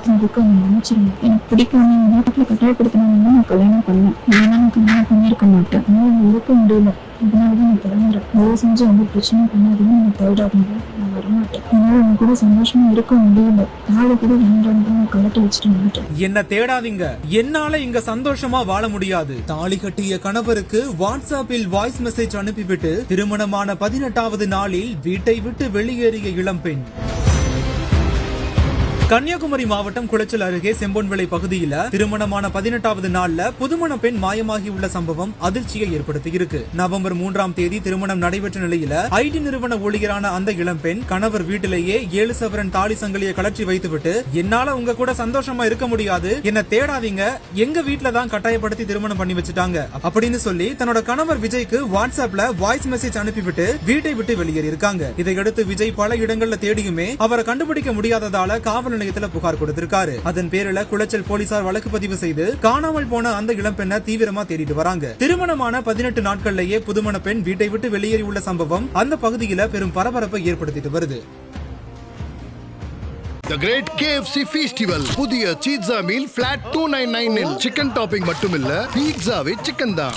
ஏமாத்தினதுக்கு அவங்க நினைச்சிருங்க. எனக்கு பிடிக்கும் வீட்டுல கட்டாயப்படுத்தினாங்க நான் கல்யாணம் பண்ணேன். நான் கல்யாணம் பண்ணியிருக்க மாட்டேன். ஆனால் இருக்க முடியல. அதனாலதான் நான் கிளம்புறேன். தயவு செஞ்சு எந்த பிரச்சனையும் பண்ணாதீங்க. நான் தேடாதீங்க. நான் வரமாட்டேன். என்னால அவங்க கூட சந்தோஷமா இருக்க முடியல. நாளை கூட வேண்டாம் கலட்டி வச்சுட்டு வந்துட்டேன். என்ன தேடாதீங்க, என்னால இங்க சந்தோஷமா வாழ முடியாது. தாலி கட்டிய கணவருக்கு வாட்ஸ்அப்பில் வாய்ஸ் மெசேஜ் அனுப்பிவிட்டு திருமணமான 18வது நாளில் வீட்டை விட்டு வெளியேறிய இளம்பெண். கன்னியாகுமரி மாவட்டம் குளச்சல் அருகே செம்பொன்விளை பகுதியில திருமணமான 18வது நாள்ல புதுமண பெண் மாயமாகி உள்ள சம்பவம் அதிர்ச்சியை ஏற்படுத்தியிருக்கு. நவம்பர் 3ஆம் தேதி திருமணம் நடைபெற்ற நிலையில ஐடி நிறுவன ஊழியரான அந்த இளம்பெண் கணவர் வீட்டிலேயே 7 சவரன் தாலி சங்கிலியை கலற்றி வைத்துவிட்டு என்னால உங்க கூட சந்தோஷமா இருக்க முடியாது, என்ன தேடாதீங்க, எங்க வீட்டுல தான் கட்டாயப்படுத்தி திருமணம் பண்ணி வச்சுட்டாங்க அப்படின்னு சொல்லி தன்னோட கணவர் விஜய்க்கு வாட்ஸ்அப்ல வாய்ஸ் மெசேஜ் அனுப்பிவிட்டு வீட்டை விட்டு வெளியேறி இருக்காங்க. இதையடுத்து விஜய் பல இடங்கள்ல தேடியுமே அவரை கண்டுபிடிக்க முடியாததால காவல் நிலையத்துல புகார் கொடுத்திருக்காரு. அதன் பேரில் குளச்சல் போலீசார் வழக்கு பதிவு செய்து காணாமல் போன அந்த இளம்பெண்ணை தீவிரமா தேடிட்டு வராங்க. திருமணமான 18 நாட்கள்லயே புதுமண பெண் வீட்டை விட்டு வெளியேறி உள்ள சம்பவம் அந்த பகுதியில பெரும் பரபரப்பை ஏற்படுத்திட்டு வருது. The Great KFC Festival புதிய pizza meal flat $299 chicken topping மட்டுமில்ல, பீட்சாவே சிக்கன் தான்.